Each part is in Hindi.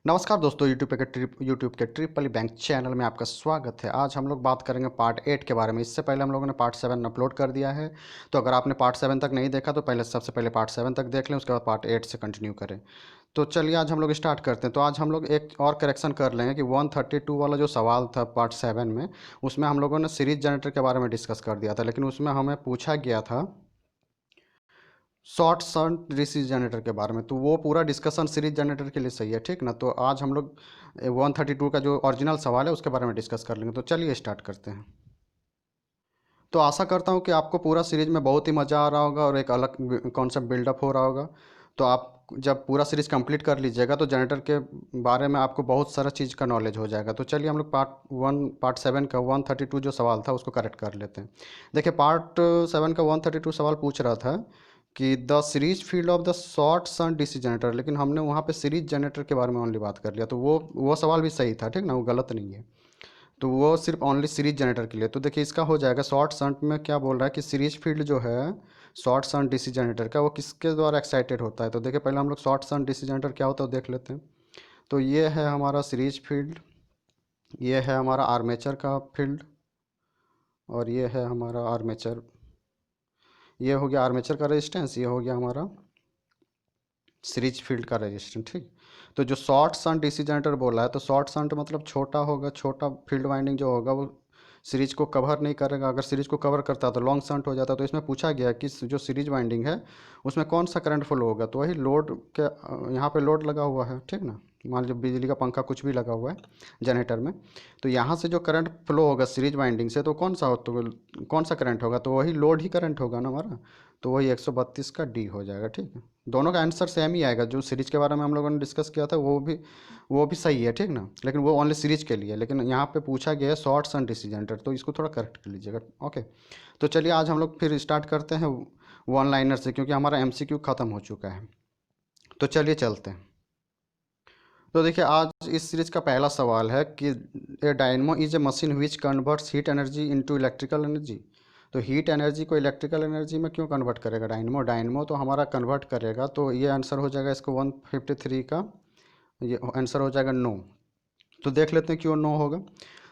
नमस्कार दोस्तों, यूट्यूब के ट्रिपल बैंक चैनल में आपका स्वागत है। आज हम लोग बात करेंगे पार्ट 8 के बारे में। इससे पहले हम लोगों ने पार्ट 7 अपलोड कर दिया है, तो अगर आपने पार्ट 7 तक नहीं देखा तो सबसे पहले पार्ट 7 तक देख लें, उसके बाद पार्ट 8 से कंटिन्यू करें। तो चलिए आज हम लोग स्टार्ट करते हैं। तो आज हम लोग एक और करेक्शन कर लेंगे कि 132 वाला जो सवाल था पार्ट 7 में, उसमें हम लोगों ने सीरीज जनरेटर के बारे में डिस्कस कर दिया था, लेकिन उसमें हमें पूछा गया था शॉर्ट शंट डीसी जनरेटर के बारे में। तो वो पूरा डिस्कशन सीरीज जनरेटर के लिए सही है, ठीक ना। तो आज हम लोग 132 का जो ओरिजिनल सवाल है उसके बारे में डिस्कस कर लेंगे। तो चलिए स्टार्ट करते हैं। तो आशा करता हूँ कि आपको पूरा सीरीज में बहुत ही मज़ा आ रहा होगा और एक अलग कॉन्सेप्ट बिल्डअप हो रहा होगा। तो आप जब पूरा सीरीज कंप्लीट कर लीजिएगा तो जनरेटर के बारे में आपको बहुत सारा चीज़ का नॉलेज हो जाएगा। तो चलिए हम लोग पार्ट 7 का 132 जो सवाल था उसको करेक्ट कर लेते हैं। देखिए, पार्ट 7 का 132 सवाल पूछ रहा था कि the series field of the short sun DC generator, लेकिन हमने वहाँ पे सीरीज जनरेटर के बारे में ओनली बात कर लिया। तो वो सवाल भी सही था, ठीक ना, वो गलत नहीं है। तो वो सिर्फ ओनली सीरीज जनरेटर के लिए। तो देखिए इसका हो जाएगा शॉर्ट शंट में क्या बोल रहा है कि सीरीज फील्ड जो है शॉर्ट शंट डीसी जनरेटर का, वो किसके द्वारा एक्साइटेड होता है। तो देखिए पहले हम लोग शॉर्ट शंट डीसी जनरेटर क्या होता है वो देख लेते हैं। तो ये है हमारा सीरीज फील्ड, ये है हमारा आर्मेचर का फील्ड, और ये है हमारा आर्मेचर, ये हो गया आर्मेचर का रेजिस्टेंस, ये हो गया हमारा सीरीज फील्ड का रेजिस्टेंस, ठीक। तो जो शॉर्ट शंट डीसी जनरेटर बोला है, तो शॉर्ट शंट मतलब छोटा होगा, छोटा फील्ड वाइंडिंग जो होगा वो सीरीज को कवर नहीं करेगा। अगर सीरीज को कवर करता है तो लॉन्ग शंट हो जाता है। तो इसमें पूछा गया कि जो सीरीज वाइंडिंग है उसमें कौन सा करंट फ्लो होगा। तो वही लोड के यहाँ पे लोड लगा हुआ है, ठीक ना। मान लीजिए बिजली का पंखा कुछ भी लगा हुआ है जनरेटर में, तो यहाँ से जो करंट फ्लो होगा सीरीज वाइंडिंग से, तो कौन सा करंट होगा, तो वही लोड ही करंट होगा ना हमारा। तो वही 132 का डी हो जाएगा, ठीक है। दोनों का आंसर सेम ही आएगा। जो सीरीज के बारे में हम लोगों ने डिस्कस किया था वो भी सही है, ठीक ना, लेकिन वो ओनली सीरीज के लिए। लेकिन यहाँ पे पूछा गया है शॉर्ट सन डीसी जनरेटर, तो इसको थोड़ा करेक्ट कर लीजिएगा, ओके। तो चलिए आज हम लोग फिर स्टार्ट करते हैं वन लाइनर से, क्योंकि हमारा एमसीक्यू ख़त्म हो चुका है। तो चलिए चलते हैं। तो देखिए आज इस सीरीज का पहला सवाल है कि a dynamo is a machine which converts heat energy into electrical energy. तो हीट एनर्जी को इलेक्ट्रिकल एनर्जी में क्यों कन्वर्ट करेगा डायनमो। डायनमो तो हमारा कन्वर्ट करेगा, तो ये आंसर हो जाएगा इसको 153 का, ये आंसर हो जाएगा नो। तो देख लेते हैं क्यों नो होगा।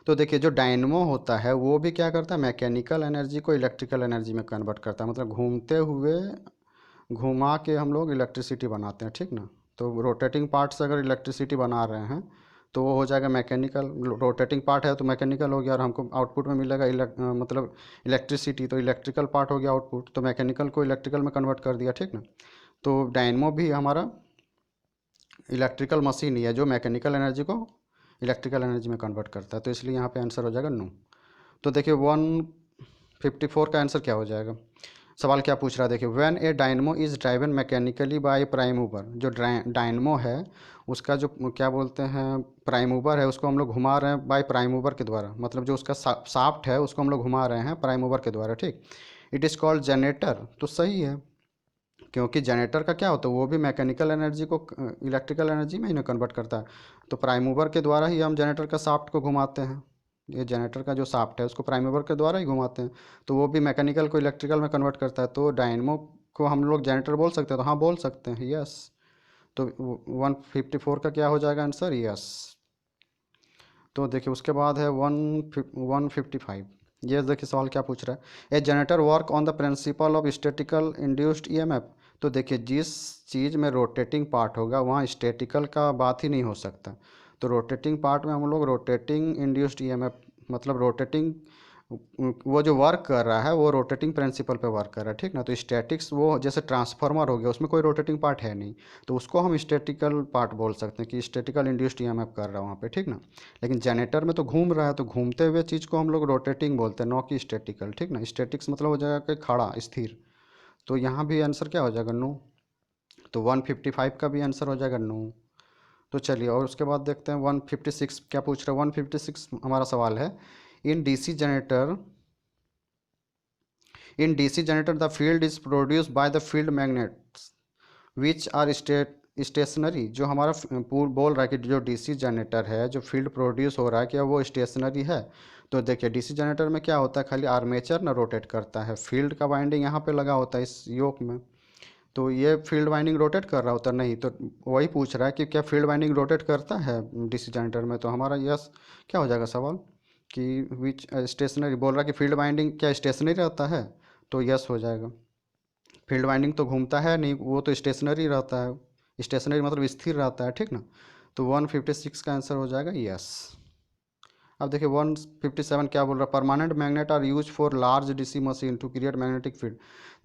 तो देखिए जो डायनमो होता है वो भी क्या करता है, मैकेनिकल एनर्जी को इलेक्ट्रिकल एनर्जी में कन्वर्ट करता है। मतलब घूमते हुए घुमा के हम लोग इलेक्ट्रिसिटी बनाते हैं, ठीक ना। तो रोटेटिंग पार्ट से अगर इलेक्ट्रिसिटी बना रहे हैं तो वो हो जाएगा मैकेनिकल। रोटेटिंग पार्ट है तो मैकेनिकल हो गया, और हमको आउटपुट में मिलेगा मतलब इलेक्ट्रिसिटी, तो इलेक्ट्रिकल पार्ट हो गया आउटपुट। तो मैकेनिकल को इलेक्ट्रिकल में कन्वर्ट कर दिया, ठीक ना। तो डायनमो भी हमारा इलेक्ट्रिकल मशीन ही है जो मैकेनिकल एनर्जी को इलेक्ट्रिकल एनर्जी में कन्वर्ट करता है। तो इसलिए यहाँ पे आंसर हो जाएगा नो। तो देखिए 154 का आंसर क्या हो जाएगा। सवाल क्या पूछ रहा है, देखिए when a dynamo is driven mechanically by prime mover. जो डायनमो है उसका जो क्या बोलते हैं प्राइम मूवर है, उसको हम लोग घुमा रहे हैं बाय प्राइम मूवर के द्वारा। मतलब जो उसका शाफ्ट है उसको हम लोग घुमा रहे हैं प्राइम मूवर के द्वारा, ठीक। इट इज़ कॉल्ड जनरेटर, तो सही है, क्योंकि जनरेटर का क्या होता है वो भी मैकेनिकल एनर्जी को इलेक्ट्रिकल एनर्जी में ही ना कन्वर्ट करता है। तो प्राइम मूवर के द्वारा ही हम जनरेटर का शाफ्ट को घुमाते हैं। ये जनरेटर का जो शाफ्ट है उसको प्राइम मूवर के द्वारा ही घुमाते हैं, तो वो भी मैकेनिकल को इलेक्ट्रिकल में कन्वर्ट करता है। तो डायनमो को हम लोग जनरेटर बोल सकते हैं, तो हाँ बोल सकते हैं, यस। तो 154 का क्या हो जाएगा आंसर, यस। तो देखिए उसके बाद है 155। ये देखिए सवाल क्या पूछ रहा है, a generator work on the principle of statical induced EMF. तो देखिए जिस चीज़ में रोटेटिंग पार्ट होगा वहाँ स्टैटिकल का बात ही नहीं हो सकता। तो रोटेटिंग पार्ट में हम लोग रोटेटिंग इंड्यूस्ड ईएमएफ, मतलब रोटेटिंग, वो जो वर्क कर रहा है वो रोटेटिंग प्रिंसिपल पे वर्क कर रहा है, ठीक ना। तो स्टैटिक्स वो जैसे ट्रांसफार्मर हो गया उसमें कोई रोटेटिंग पार्ट है नहीं, तो उसको हम स्टैटिकल पार्ट बोल सकते हैं कि स्टैटिकल इंड्यूस्ड ईएमएफ कर रहा है वहाँ पे, ठीक ना। लेकिन जनरेटर में तो घूम रहा है, तो घूमते हुए चीज़ को हम लोग रोटेटिंग बोलते हैं, नॉ कि स्टैटिकल, ठीक ना। स्टैटिक्स मतलब हो जाएगा कि खड़ा स्थिर। तो यहाँ भी आंसर क्या हो जाएगा, नो। तो 155 का भी आंसर हो जाएगा नो। तो चलिए और उसके बाद देखते हैं 156 क्या पूछ रहा है। 156 हमारा सवाल है, in DC generator in DC generator the field is produced by the field magnets which are stationary. जो हमारा पूल बोल रहा है कि जो डीसी जनरेटर है जो फील्ड प्रोड्यूस हो रहा है क्या वो स्टेशनरी है। तो देखिए डीसी जनरेटर में क्या होता है, खाली आर्मेचर ना रोटेट करता है, फील्ड का वाइंडिंग यहाँ पे लगा होता है इस योक में। तो ये फील्ड वाइंडिंग रोटेट कर रहा होता नहीं, तो वही पूछ रहा है कि क्या फील्ड वाइंडिंग रोटेट करता है डीसी जनरेटर में, तो हमारा यस क्या हो जाएगा सवाल कि विच स्टेशनरी, बोल रहा है कि फील्ड वाइंडिंग क्या स्टेशनरी रहता है, तो यस हो जाएगा। फील्ड वाइंडिंग तो घूमता है नहीं, वो तो स्टेशनरी रहता है, स्टेशनरी मतलब स्थिर रहता है, ठीक ना। तो 156 का आंसर हो जाएगा यस। अब देखिए 157 क्या बोल रहा है, permanent magnet are use for large DC machine to create magnetic field.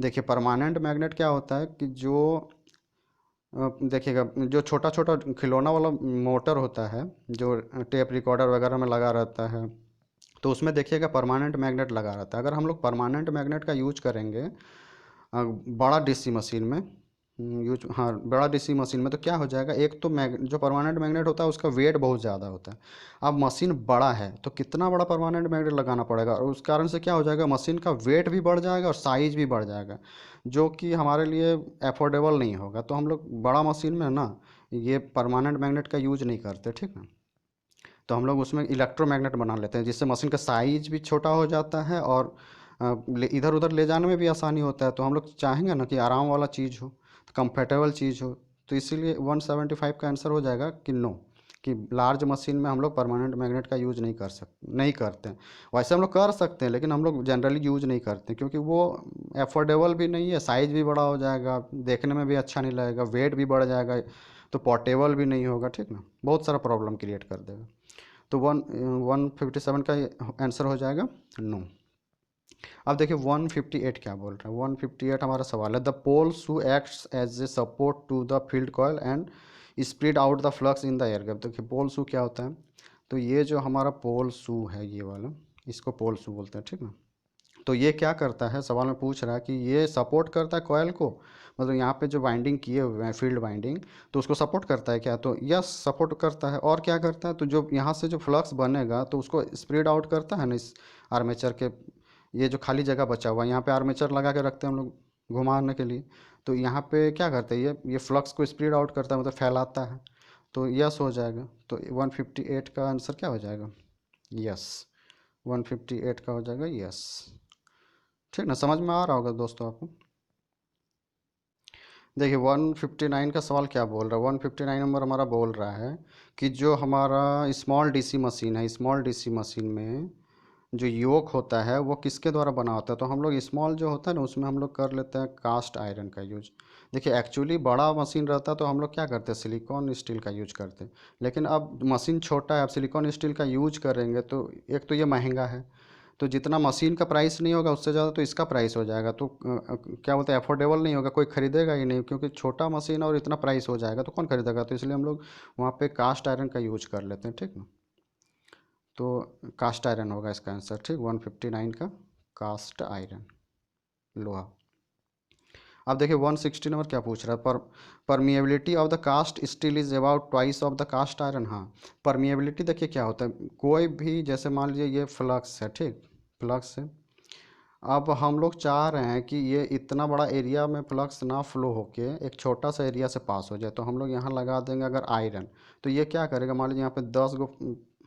देखिए परमानेंट मैग्नेट क्या होता है कि जो देखिएगा जो छोटा छोटा खिलौना वाला मोटर होता है जो टेप रिकॉर्डर वगैरह में लगा रहता है, तो उसमें देखिएगा परमानेंट मैग्नेट लगा रहता है। अगर हम लोग परमानेंट मैग्नेट का यूज करेंगे बड़ा डीसी मशीन में, यूज हाँ बड़ा डीसी मशीन में, तो क्या हो जाएगा, एक तो जो परमानेंट मैग्नेट होता है उसका वेट बहुत ज़्यादा होता है। अब मशीन बड़ा है तो कितना बड़ा परमानेंट मैग्नेट लगाना पड़ेगा, और उस कारण से क्या हो जाएगा, मशीन का वेट भी बढ़ जाएगा और साइज भी बढ़ जाएगा, जो कि हमारे लिए अफोर्डेबल नहीं होगा। तो हम लोग बड़ा मशीन में ना ये परमानेंट मैग्नेट का यूज नहीं करते, ठीक ना। तो हम लोग उसमें इलेक्ट्रोमैग्नेट बना लेते हैं, जिससे मशीन का साइज भी छोटा हो जाता है और इधर उधर ले जाने में भी आसानी होता है। तो हम लोग चाहेंगे ना कि आराम वाला चीज़ हो, कंफर्टेबल चीज़ हो, तो इसीलिए 175 का आंसर हो जाएगा कि नो, कि लार्ज मशीन में हम लोग परमानेंट मैग्नेट का यूज़ नहीं करते हैं। वैसे हम लोग कर सकते हैं लेकिन हम लोग जनरली यूज़ नहीं करते, क्योंकि वो अफोर्डेबल भी नहीं है, साइज़ भी बड़ा हो जाएगा, देखने में भी अच्छा नहीं लगेगा, वेट भी बढ़ जाएगा, तो पोर्टेबल भी नहीं होगा, ठीक ना, बहुत सारा प्रॉब्लम क्रिएट कर देगा। तो 157 का आंसर हो जाएगा नो। अब देखिए 158 क्या बोल रहा है, 158 हमारा सवाल है, the poles who acts as a support to the field coil and spread out the flux in the air gap. देखिए पोल शू क्या होता है, तो ये जो हमारा पोल शू है ये वाला, इसको पोल शू बोलते हैं, ठीक ना। तो ये क्या करता है, सवाल में पूछ रहा है कि ये सपोर्ट करता है कॉयल को, मतलब यहाँ पे जो वाइंडिंग किए हुए हैं फील्ड वाइंडिंग, तो उसको सपोर्ट करता है क्या, तो यस सपोर्ट करता है। और क्या करता है, तो जो यहाँ से जो फ्लक्स बनेगा तो उसको स्प्रेड आउट करता है ना इस आर्मेचर के, ये जो खाली जगह बचा हुआ है यहाँ पे आर्मेचर लगा के रखते हैं हम लोग घुमाने के लिए, तो यहाँ पे क्या करते हैं ये फ्लक्स को स्प्रेड आउट करता है, मतलब फैलाता है। तो यस हो जाएगा। तो 158 का आंसर क्या हो जाएगा, यस। 158 का हो जाएगा यस, ठीक ना, समझ में आ रहा होगा दोस्तों आपको। देखिए 159 का सवाल क्या बोल रहा है, 159 नंबर हमारा बोल रहा है कि जो हमारा स्मॉल डीसी मशीन है, स्मॉल डीसी मशीन में जो योक होता है वो किसके द्वारा बना होता है, तो हम लोग स्मॉल जो होता है ना उसमें हम लोग कर लेते हैं कास्ट आयरन का यूज। देखिए एक्चुअली बड़ा मशीन रहता है तो हम लोग क्या करते हैं, सिलिकॉन स्टील का यूज करते हैं, लेकिन अब मशीन छोटा है, अब सिलिकॉन स्टील का यूज करेंगे तो एक तो ये महंगा है, तो जितना मशीन का प्राइस नहीं होगा उससे ज़्यादा तो इसका प्राइस हो जाएगा, तो क्या बोलते हैं अफोर्डेबल नहीं होगा, कोई ख़रीदेगा ही नहीं, क्योंकि छोटा मशीन और इतना प्राइस हो जाएगा तो कौन खरीदेगा, तो इसलिए हम लोग वहाँ पे कास्ट आयरन का यूज कर लेते हैं, ठीक ना। तो कास्ट आयरन होगा इसका आंसर, ठीक, 159 का कास्ट आयरन लोहा। अब देखिए 160 नंबर क्या पूछ रहा है, permeability of the cast steel is about twice of the cast iron. हाँ परमिएबिलिटी देखिए क्या होता है, कोई भी जैसे मान लीजिए ये फ्लक्स है, ठीक, फ्लक्स है, अब हम लोग चाह रहे हैं कि ये इतना बड़ा एरिया में फ्लक्स ना फ्लो होके एक छोटा सा एरिया से पास हो जाए, तो हम लोग यहाँ लगा देंगे अगर आयरन, तो ये क्या करेगा, मान लीजिए यहाँ पे 10 गो,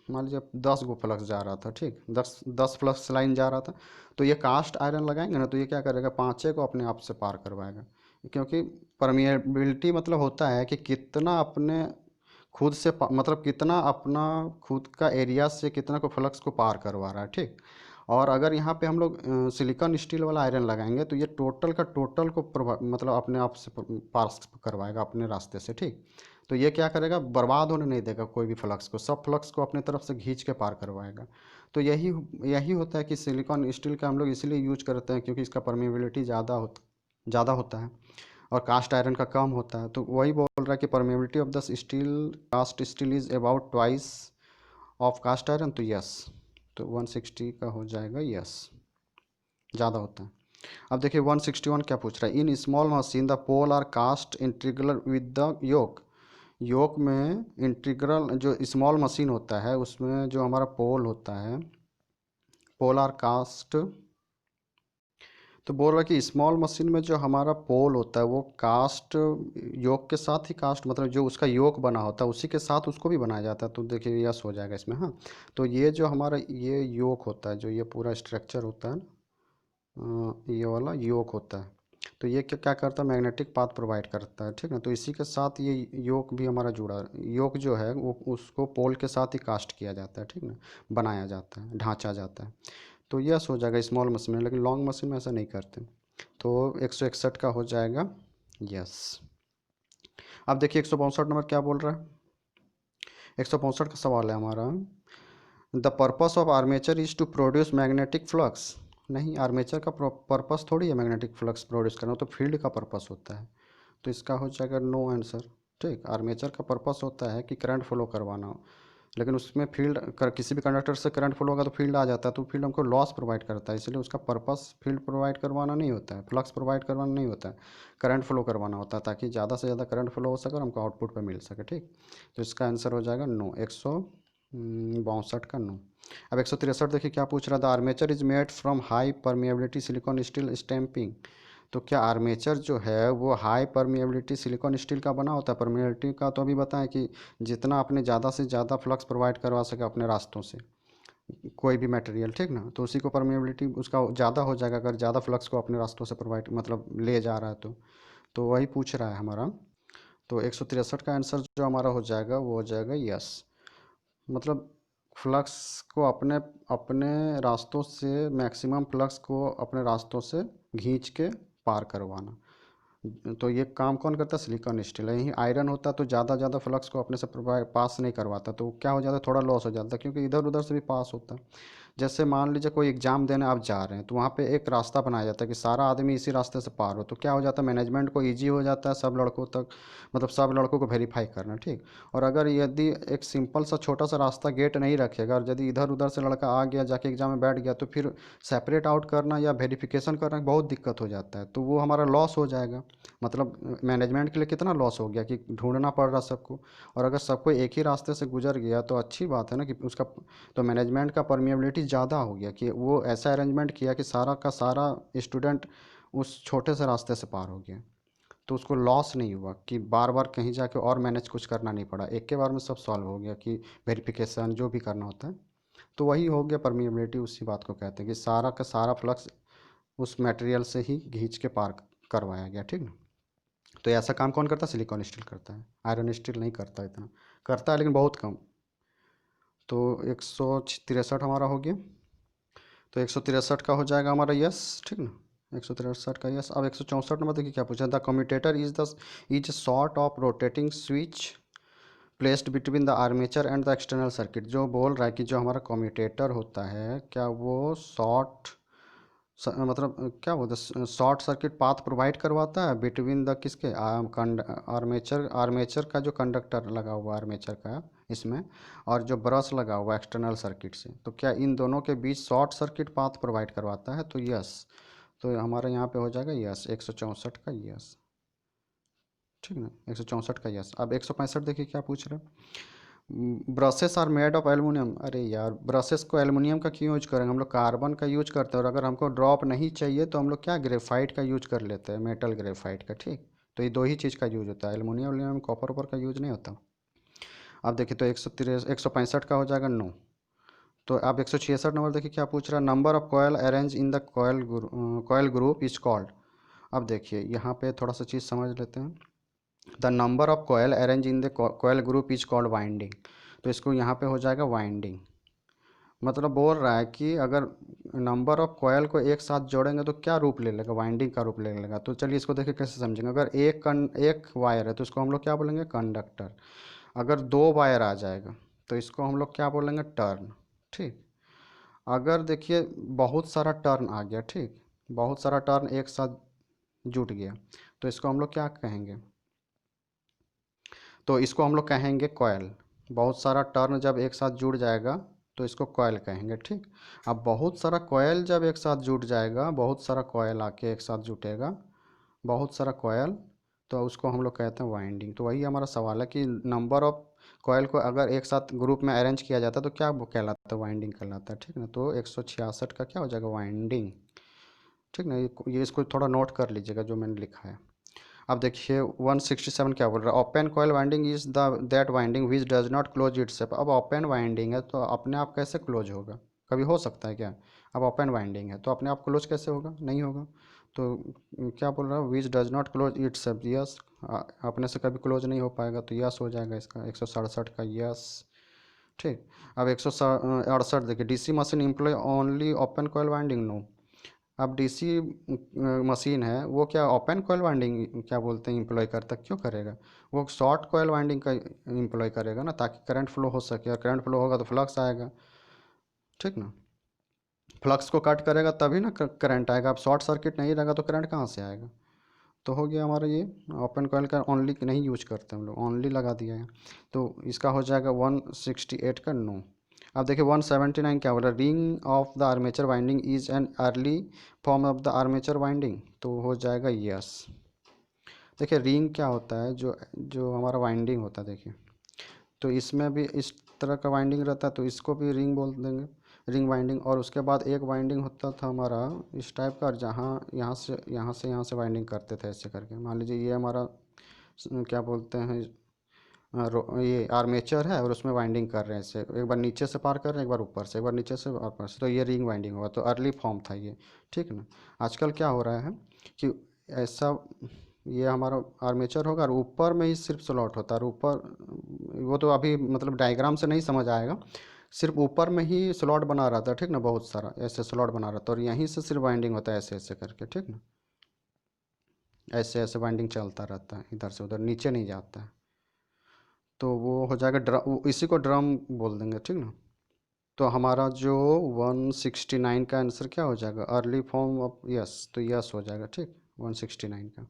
मान लीजिए 10 गो फ्लक्स जा रहा था, ठीक, 10 फ्लक्स लाइन जा रहा था, तो ये कास्ट आयरन लगाएंगे ना तो ये क्या करेगा, पाँचे को अपने आप से पार करवाएगा, क्योंकि परमिएबिलिटी मतलब होता है कि कितना अपने खुद से मतलब कितना अपना खुद का एरिया से कितना को फ्लक्स को पार करवा रहा है, ठीक। और अगर यहाँ पे हम लोग सिलिकॉन स्टील वाला आयरन लगाएंगे तो ये टोटल का टोटल को मतलब अपने आप से पास करवाएगा अपने रास्ते से, ठीक। तो ये क्या करेगा, बर्बाद होने नहीं देगा कोई भी फ्लक्स को, सब फ्लक्स को अपने तरफ से खींच के पार करवाएगा। तो यही यही होता है कि सिलिकॉन स्टील का हम लोग इसलिए यूज करते हैं क्योंकि इसका परमेबिलिटी ज़्यादा होता है और कास्ट आयरन का कम होता है। तो वही बोल रहा है कि permeability of the steel, cast steel is about twice of cast iron, तो यस, तो 160 का हो जाएगा यस, ज़्यादा होता है। अब देखिए 161 क्या पूछ रहा है, in small machine the pole are cast integral with the yoke. Yoke में इंटीग्रल जो स्मॉल मशीन होता है उसमें जो हमारा पोल होता है, पोल आर कास्ट, तो बोल रहा है कि स्मॉल मशीन में जो हमारा पोल होता है वो कास्ट योक के साथ ही, कास्ट मतलब जो उसका योक बना होता है उसी के साथ उसको भी बनाया जाता है, तो देखिए यस हो जाएगा इसमें। हाँ तो ये जो हमारा ये योक होता है, जो ये पूरा स्ट्रक्चर होता है ना, ये वाला योक होता है, तो ये क्या क्या करता है, मैग्नेटिक पाथ प्रोवाइड करता है, ठीक है। तो इसी के साथ ये योक भी हमारा जुड़ा, योक जो है वो उसको पोल के साथ ही कास्ट किया जाता है, ठीक ना, बनाया जाता है, ढांचा जाता है। तो यस हो जाएगा स्मॉल मशीन में, लेकिन लॉन्ग मशीन में ऐसा नहीं करते। तो 161 का हो जाएगा यस। अब देखिए 162 नंबर क्या बोल रहा है। 162 का सवाल है हमारा, the purpose of armature is to produce magnetic flux. नहीं, आर्मेचर का पर्पस थोड़ी है मैग्नेटिक फ्लक्स प्रोड्यूस करना, तो फील्ड का पर्पस होता है। तो इसका हो जाएगा नो आंसर, ठीक। आर्मेचर का पर्पस होता है कि करंट फ्लो करवाना हो, लेकिन उसमें फील्ड किसी भी कंडक्टर से करंट फ्लो होगा तो फील्ड आ जाता है, तो फील्ड हमको लॉस प्रोवाइड करता है, इसलिए उसका पर्पस फील्ड प्रोवाइड करवाना नहीं होता है, फ्लक्स प्रोवाइड करवाना नहीं होता है, करंट फ्लो करवाना होता है, ताकि ज़्यादा से ज़्यादा करंट फ्लो हो सके और हमको आउटपुट पर मिल सके, ठीक। तो इसका आंसर हो जाएगा नो, 162 का नो। अब 163 देखिए क्या पूछ रहा था, armature is made from high permeability silicon steel stamping. तो क्या आर्मेचर जो है वो हाई परमिएबिलिटी सिलिकॉन स्टील का बना होता है। परमिएबिलिटी का तो अभी बताएं कि जितना आपने ज़्यादा से ज़्यादा फ्लक्स प्रोवाइड करवा सके अपने रास्तों से कोई भी मटेरियल, ठीक ना, तो उसी को परमिएबिलिटी उसका ज़्यादा हो जाएगा अगर ज़्यादा फ्लक्स को अपने रास्तों से प्रोवाइड मतलब ले जा रहा है तो वही पूछ रहा है हमारा। तो 163 का आंसर जो हमारा हो जाएगा वो हो जाएगा यस। मतलब फ्लक्स को अपने अपने रास्तों से, मैक्सिमम फ्लक्स को अपने रास्तों से खींच के पार करवाना। तो ये काम कौन करता है, सिलिकॉन स्टील। यही आयरन होता तो ज़्यादा फ्लक्स को अपने से पास नहीं करवाता, तो क्या हो जाता, थोड़ा लॉस हो जाता, क्योंकि इधर उधर से भी पास होता। जैसे मान लीजिए कोई एग्ज़ाम देने आप जा रहे हैं, तो वहाँ पे एक रास्ता बनाया जाता है कि सारा आदमी इसी रास्ते से पार हो, तो क्या हो जाता है, मैनेजमेंट को ईजी हो जाता है सब लड़कों तक, मतलब सब लड़कों को वेरीफाई करना, ठीक। और अगर यदि एक सिंपल सा छोटा सा रास्ता गेट नहीं रखेगा और यदि इधर उधर से लड़का आ गया जाके एग्जाम में बैठ गया, तो फिर सेपरेट आउट करना या वेरिफिकेशन करना बहुत दिक्कत हो जाता है, तो वो हमारा लॉस हो जाएगा। मतलब मैनेजमेंट के लिए कितना लॉस हो गया कि ढूंढना पड़ रहा सबको। और अगर सबको एक ही रास्ते से गुजर गया तो अच्छी बात है ना कि उसका, तो मैनेजमेंट का परमिएबिलिटी ज़्यादा हो गया कि वो ऐसा अरेंजमेंट किया कि सारा का सारा स्टूडेंट उस छोटे से रास्ते से पार हो गया, तो उसको लॉस नहीं हुआ कि बार बार कहीं जाके और मैनेज कुछ करना नहीं पड़ा, एक के बार में सब सॉल्व हो गया कि वेरिफिकेशन जो भी करना होता है। तो वही हो गया परमिएबिलिटी, उसी बात को कहते हैं कि सारा का सारा फ्लक्स उस मटेरियल से ही खींच के पार करवाया गया, ठीक ना। तो ऐसा काम कौन करता है, सिलिकॉन स्टील करता है, आयरन स्टील नहीं करता, इतना करता है लेकिन बहुत कम। तो 163 हमारा हो गया। तो 163 का हो जाएगा हमारा यस, ठीक ना, 163 का यस। अब 164 नंबर देखिए क्या पूछा, the commutator is sort of rotating switch placed between the armature and the external circuit. जो बोल रहा है कि जो हमारा कम्यूटेटर होता है क्या वो मतलब क्या बोलते हैं, शॉर्ट सर्किट पाथ प्रोवाइड करवाता है बिटवीन द किसके, आर्मेचर का जो कंडक्टर लगा हुआ है आर्मेचर का इसमें, और जो ब्रश लगा हुआ है एक्सटर्नल सर्किट से, तो क्या इन दोनों के बीच शॉर्ट सर्किट पाथ प्रोवाइड करवाता है, तो यस। तो हमारे यहाँ पे हो जाएगा यस, 164 का यस, ठीक ना, 164 का यस। अब 165 देखिए क्या पूछ रहे हैं, brushes are made of aluminium. अरे यार, ब्रशेस को एलुमिनियम का क्यों यूज करेंगे, हम लोग कार्बन का यूज करते हैं, और अगर हमको ड्रॉप नहीं चाहिए तो हम लोग क्या ग्रेफाइट का यूज कर लेते हैं, मेटल ग्रेफाइट का, ठीक। तो ये दो ही चीज़ का यूज होता है, एलुमिनियम कॉपर ऊपर का यूज नहीं होता। अब देखिए तो 165 का हो जाएगा नो। तो अब 166 नंबर देखिए क्या पूछ रहा है, number of coil arrange in the coil group is called. अब देखिए यहाँ पे थोड़ा सा चीज़ समझ लेते हैं, the number of coil arrange in the coil group is called winding. तो इसको यहाँ पे हो जाएगा वाइंडिंग। मतलब बोल रहा है कि अगर नंबर ऑफ कॉयल को एक साथ जोड़ेंगे तो क्या रूप ले लेगा, वाइंडिंग का रूप ले लेगा। तो चलिए इसको देखिए कैसे समझेंगे, अगर एक वायर है तो इसको हम लोग क्या बोलेंगे, कंडक्टर। अगर दो वायर आ जाएगा तो इसको हम लोग क्या बोलेंगे, टर्न, ठीक। अगर देखिए बहुत सारा टर्न आ गया, ठीक, बहुत सारा टर्न एक साथ जुट गया तो इसको हम लोग क्या कहेंगे, तो इसको हम लोग कहेंगे कॉयल। बहुत सारा टर्न जब एक साथ जुड़ जाएगा तो इसको कॉयल कहेंगे, ठीक। अब बहुत सारा कॉयल जब एक साथ जुट जाएगा, बहुत सारा कॉयल आके एक साथ जुटेगा, बहुत सारा कॉयल, तो उसको हम लोग कहते हैं वाइंडिंग। तो वही हमारा सवाल है कि नंबर ऑफ कॉयल को अगर एक साथ ग्रुप में अरेंज किया जाता है तो क्या वो कहलाता है, वाइंडिंग कहलाता है, ठीक ना। तो 166 का क्या हो जाएगा, वाइंडिंग, ठीक ना। ये इसको थोड़ा नोट कर लीजिएगा जो मैंने लिखा है। अब देखिए 167 क्या बोल रहा है, open coil winding is the that winding which does not close itself. अब ओपन वाइंडिंग है तो अपने आप कैसे क्लोज होगा, कभी हो सकता है क्या। अब ओपन वाइंडिंग है तो अपने आप क्लोज कैसे होगा, नहीं होगा। तो क्या बोल रहा है, which does not close it's self, yes, अपने से कभी क्लोज नहीं हो पाएगा, तो यस हो जाएगा इसका 167 का यस। ठीक। अब 168 देखिए, DC machine employ only open coil winding, no. अब डीसी मशीन है वो क्या ओपन कॉइल वाइंडिंग क्या बोलते हैं इम्प्लॉय करता, क्यों करेगा, वो शॉर्ट कॉइल वाइंडिंग का इम्प्लॉय करेगा ना, ताकि करंट फ्लो हो सके, और करंट फ्लो होगा तो फ्लक्स आएगा। ठीक ना, फ्लक्स को कट करेगा तभी ना करंट आएगा, अब शॉर्ट सर्किट नहीं रहेगा तो करंट कहाँ से आएगा। तो हो गया हमारा ये ओपन कॉइल का ओनली नहीं यूज करते हम लोग, ओनली लगा दिया है। तो इसका हो जाएगा 168 का नो। अब देखिए 179 क्या बोला, ring of the armature winding is an early form of the armature winding, तो हो जाएगा यस। देखिए रिंग क्या होता है, जो जो हमारा वाइंडिंग होता है, देखिए तो इसमें भी इस तरह का वाइंडिंग रहता है, तो इसको भी रिंग बोल देंगे, रिंग वाइंडिंग। और उसके बाद एक वाइंडिंग होता था हमारा इस टाइप का, और जहाँ यहाँ से वाइंडिंग करते थे ऐसे करके, मान लीजिए ये हमारा क्या बोलते हैं, ये आर्मेचर है और उसमें वाइंडिंग कर रहे हैं ऐसे, एक बार नीचे से पार कर रहे हैं, एक बार ऊपर से, एक बार नीचे से ऊपर से, तो ये रिंग वाइंडिंग होगा, तो अर्ली फॉर्म था ये। ठीक ना, आजकल क्या हो रहा है कि ऐसा, ये हमारा आर्मेचर होगा और ऊपर में ही सिर्फ स्लॉट होता है, और ऊपर वो तो अभी मतलब डायग्राम से नहीं समझ आएगा, सिर्फ ऊपर में ही स्लॉट बना रहता है। ठीक ना, बहुत सारा ऐसे स्लॉट बना रहता है, और यहीं से सिर्फ वाइंडिंग होता है ऐसे ऐसे करके। ठीक ना, ऐसे ऐसे वाइंडिंग चलता रहता है, इधर से उधर नीचे नहीं जाता है, तो वो हो जाएगा ड्रम, इसी को ड्रम बोल देंगे। ठीक ना, तो हमारा जो 169 का आंसर क्या हो जाएगा, अर्ली फॉर्म ऑफ यस, तो यस हो जाएगा। ठीक, 169 का।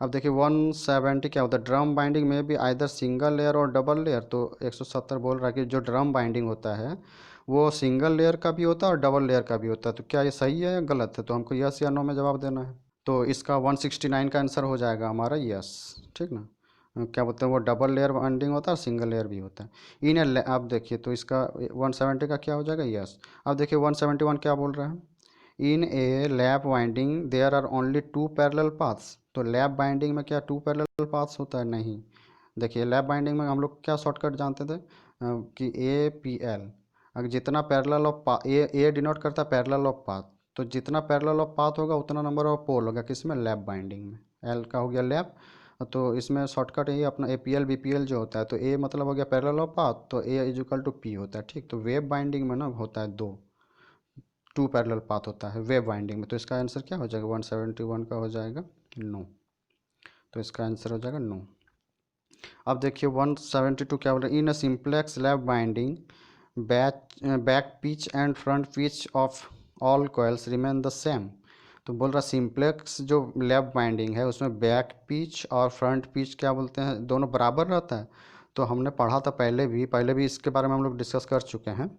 अब देखिए 170 क्या होता है, ड्रम बाइंडिंग में भी आइदर सिंगल लेयर और डबल लेयर, तो 170 बोल रहा है कि जो ड्रम बाइंडिंग होता है वो सिंगल लेयर का भी होता है और डबल लेयर का भी होता है, तो क्या ये सही है या गलत है, तो हमको यस या नो में जवाब देना है। तो इसका 169 का आंसर हो जाएगा हमारा यस। ठीक ना, क्या बोलते हैं, वो डबल लेयर बाइंडिंग होता है और सिंगल लेयर भी होता है इन ए, आप देखिए तो इसका 170 का क्या हो जाएगा यस। अब देखिए 171 क्या बोल रहा है, in a lap winding there are only two parallel paths, तो लैप बाइंडिंग में क्या टू पैरेलल पाथ्स होता है, नहीं। देखिए लैप बाइंडिंग में हम लोग क्या शॉर्टकट जानते थे कि ए पी एल, अगर जितना पैरेलल ऑफ ए डिनोट करता है पैरेलल ऑफ पाथ, तो जितना पैरेलल ऑफ पाथ होगा उतना नंबर ऑफ पोल होगा, किसमें, लैप बाइंडिंग में, एल का हो गया लैप। तो इसमें शॉर्टकट यही अपना A P L B P L जो होता है, तो ए मतलब हो गया पैरेलल ऑफ पाथ, तो ए इज इक्वल टू पी होता है। ठीक, तो वेव बाइंडिंग में ना होता है दो, टू पैरेलल पाथ होता है वेव बाइंडिंग में, तो इसका आंसर क्या हो जाएगा 171 का हो जाएगा नो, तो इसका आंसर हो जाएगा नो। अब देखिए 172 क्या बोल रहा है, in a simplex lap binding back pitch and front pitch of all coils remain the same, तो बोल रहा सिंप्लेक्स जो लैप बाइंडिंग है उसमें बैक पिच और फ्रंट पिच क्या बोलते हैं दोनों बराबर रहता है, तो हमने पढ़ा था पहले भी इसके बारे में हम लोग डिस्कस कर चुके हैं।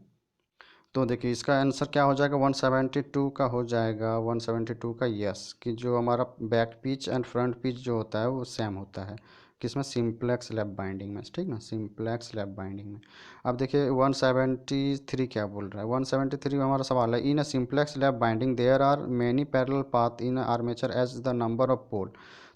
तो देखिए इसका आंसर क्या हो जाएगा 172 का हो जाएगा 172 का यस, कि जो हमारा back pitch and front pitch जो होता है वो सेम होता है, किसमें, सिंप्लेक्स लैप बाइंडिंग में। ठीक ना, सिंप्लेक्स लैप बाइंडिंग में। अब देखिए 173 क्या बोल रहा है, 173 में हमारा सवाल है, in a simplex lap binding there are many parallel path in armature as the number of pole,